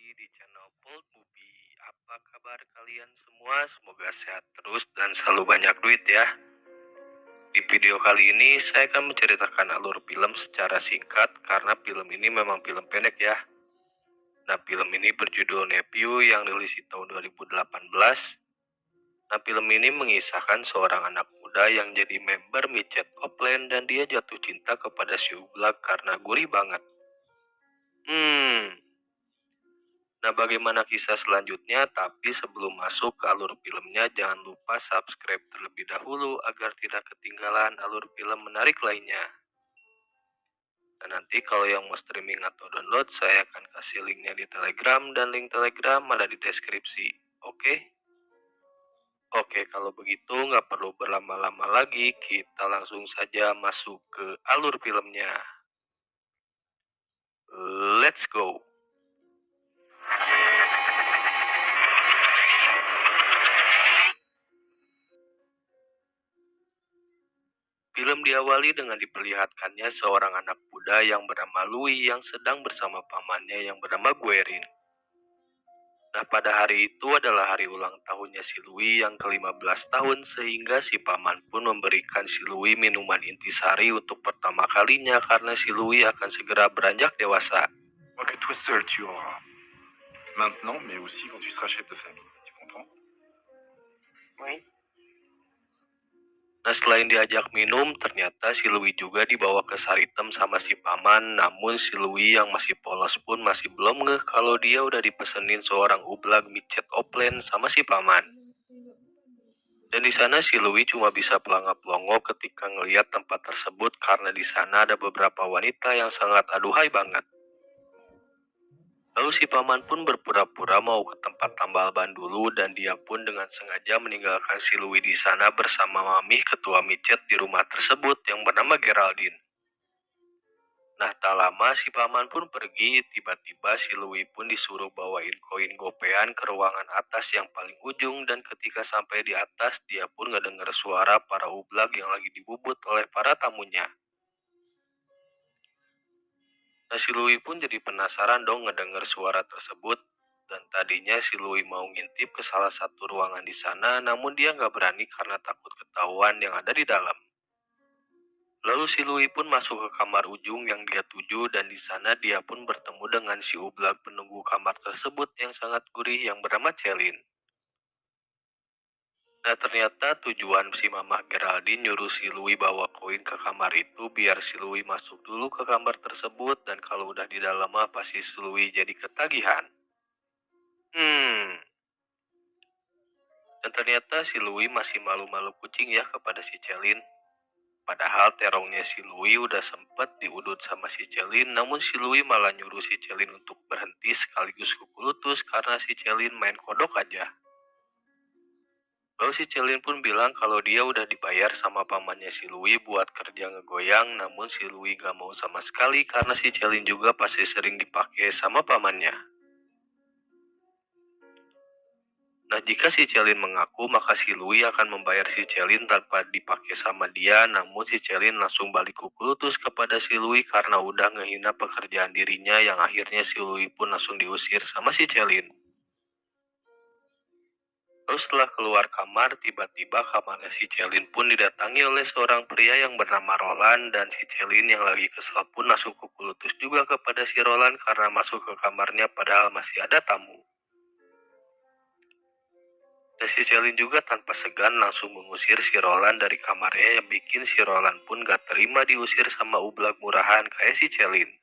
di channel Bold Movie. Apa kabar kalian semua? Semoga sehat terus dan selalu banyak duit ya. Di video kali ini saya akan menceritakan alur film secara singkat karena film ini memang film pendek ya. Nah, film ini berjudul Nephew yang rilis di tahun 2018. Nah, film ini mengisahkan seorang anak muda yang jadi member micet Opland dan dia jatuh cinta kepada si Ublak karena gurih banget. Nah, bagaimana kisah selanjutnya? Tapi sebelum masuk ke alur filmnya, jangan lupa subscribe terlebih dahulu agar tidak ketinggalan alur film menarik lainnya. Dan nanti kalau yang mau streaming atau download, saya akan kasih linknya di Telegram dan link Telegram ada di deskripsi. Oke? Oke, kalau begitu nggak perlu berlama-lama lagi, kita langsung saja masuk ke alur filmnya. Let's go! Film diawali dengan diperlihatkannya seorang anak muda yang bernama Louis yang sedang bersama pamannya yang bernama Guerin. Nah, pada hari itu adalah hari ulang tahunnya si Louis yang ke-15 tahun sehingga si paman pun memberikan si Louis minuman intisari untuk pertama kalinya karena si Louis akan segera beranjak dewasa. Moi que toi seul tu auras. Maintenant, mais aussi quand tu seras chef de famille. Tu comprends? Oui. Nah, selain diajak minum, ternyata si Louis juga dibawa ke Saritem sama si paman. Namun si Louis yang masih polos pun masih belum ngeh kalau dia udah dipesenin seorang ublag micet Opland sama si paman. Dan di sana si Louis cuma bisa pelangap-pelongo ketika ngelihat tempat tersebut karena di sana ada beberapa wanita yang sangat aduhai banget. Lalu si paman pun berpura-pura mau ke tempat tambal ban dulu dan dia pun dengan sengaja meninggalkan si Louis di sana bersama mami ketua micet di rumah tersebut yang bernama Geraldine. Nah, tak lama si paman pun pergi, tiba-tiba si Louis pun disuruh bawain koin gopean ke ruangan atas yang paling ujung dan ketika sampai di atas dia pun ngedenger suara para ublag yang lagi dibubut oleh para tamunya. Nah, si Louis pun jadi penasaran dong ngedenger suara tersebut. Dan tadinya si Louis mau ngintip ke salah satu ruangan di sana, namun dia nggak berani karena takut ketahuan yang ada di dalam. Lalu si Louis pun masuk ke kamar ujung yang dia tuju dan di sana dia pun bertemu dengan si Ublak penunggu kamar tersebut yang sangat gurih yang bernama Celine. Nah, ternyata tujuan si Mamah Geraldine nyuruh si Louis bawa koin ke kamar itu biar si Louis masuk dulu ke kamar tersebut dan kalau udah di dalam mah pasti si Louis jadi ketagihan. Dan ternyata si Louis masih malu-malu kucing ya kepada si Celine. Padahal terongnya si Louis udah sempet diudut sama si Celine, namun si Louis malah nyuruh si Celine untuk berhenti sekaligus kuku lutut karena si Celine main kodok aja. Lalu si Celine pun bilang kalau dia udah dibayar sama pamannya si Louis buat kerja ngegoyang, namun si Louis gak mau sama sekali karena si Celine juga pasti sering dipakai sama pamannya. Nah, jika si Celine mengaku, maka si Louis akan membayar si Celine tanpa dipakai sama dia, namun si Celine langsung balik kuku lutut kepada si Louis karena udah ngehina pekerjaan dirinya yang akhirnya si Louis pun langsung diusir sama si Celine. Lalu setelah keluar kamar, tiba-tiba kamarnya si Celine pun didatangi oleh seorang pria yang bernama Roland dan si Celine yang lagi kesal pun langsung kuku lutut juga kepada si Roland karena masuk ke kamarnya padahal masih ada tamu. Dan si Celine juga tanpa segan langsung mengusir si Roland dari kamarnya yang bikin si Roland pun gak terima diusir sama ublag murahan kayak si Celine.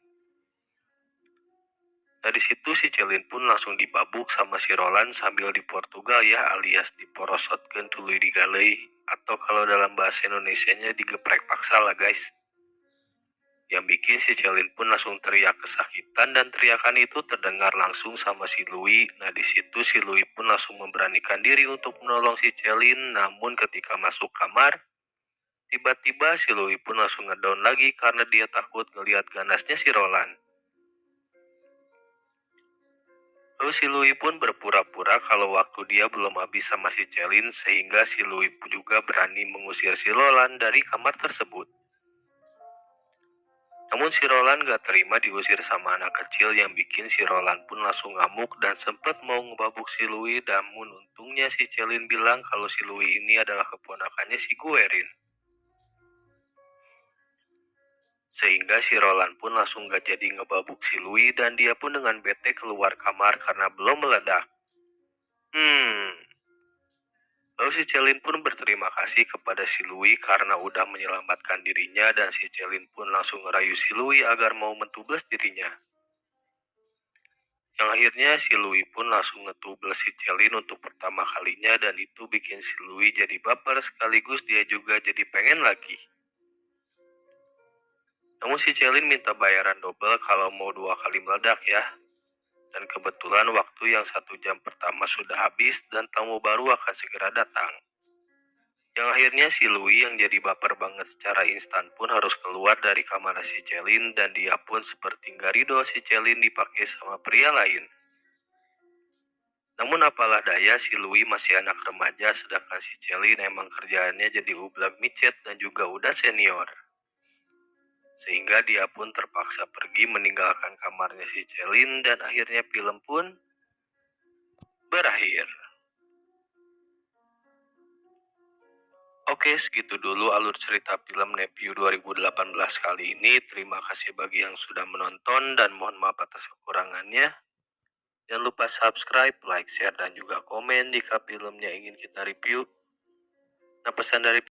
Nah, di situ si Celine pun langsung dibabuk sama si Roland sambil di Portugal ya alias diporosotkeun tuluy digalei atau kalau dalam bahasa Indonesianya digeprek paksa lah guys. Yang bikin si Celine pun langsung teriak kesakitan dan teriakan itu terdengar langsung sama si Louis. Nah, di situ si Louis pun langsung memberanikan diri untuk menolong si Celine, namun ketika masuk kamar, tiba-tiba si Louis pun langsung ngedown lagi karena dia takut ngelihat ganasnya si Roland. Lalu si Louis pun berpura-pura kalau waktu dia belum habis sama si Celine sehingga si Louis juga berani mengusir si Roland dari kamar tersebut. Namun si Roland gak terima diusir sama anak kecil yang bikin si Roland pun langsung ngamuk dan sempet mau ngebabuk si Louis, namun untungnya si Celine bilang kalau si Louis ini adalah keponakannya si Guerin. Sehingga si Roland pun langsung gak jadi ngebabuk si Louis dan dia pun dengan bete keluar kamar karena belum meledak. Lalu si Celine pun berterima kasih kepada si Louis karena udah menyelamatkan dirinya dan si Celine pun langsung ngerayu si Louis agar mau mentubles dirinya. Yang akhirnya si Louis pun langsung ngetubles si Celine untuk pertama kalinya dan itu bikin si Louis jadi baper sekaligus dia juga jadi pengen lagi. Namun si Celine minta bayaran double kalau mau 2 kali meledak ya. Dan kebetulan waktu yang 1 jam pertama sudah habis dan tamu baru akan segera datang. Yang akhirnya si Louis yang jadi baper banget secara instan pun harus keluar dari kamar si Celine dan dia pun seperti nggak ridho si Celine dipakai sama pria lain. Namun apalah daya si Louis masih anak remaja sedangkan si Celine emang kerjaannya jadi ublak micet dan juga udah senior. Sehingga dia pun terpaksa pergi meninggalkan kamarnya si Celine dan akhirnya film pun berakhir. Oke, segitu dulu alur cerita film Nephew 2018 kali ini. Terima kasih bagi yang sudah menonton dan mohon maaf atas kekurangannya. Jangan lupa subscribe, like, share, dan juga komen jika filmnya ingin kita review. Nah, pesan dari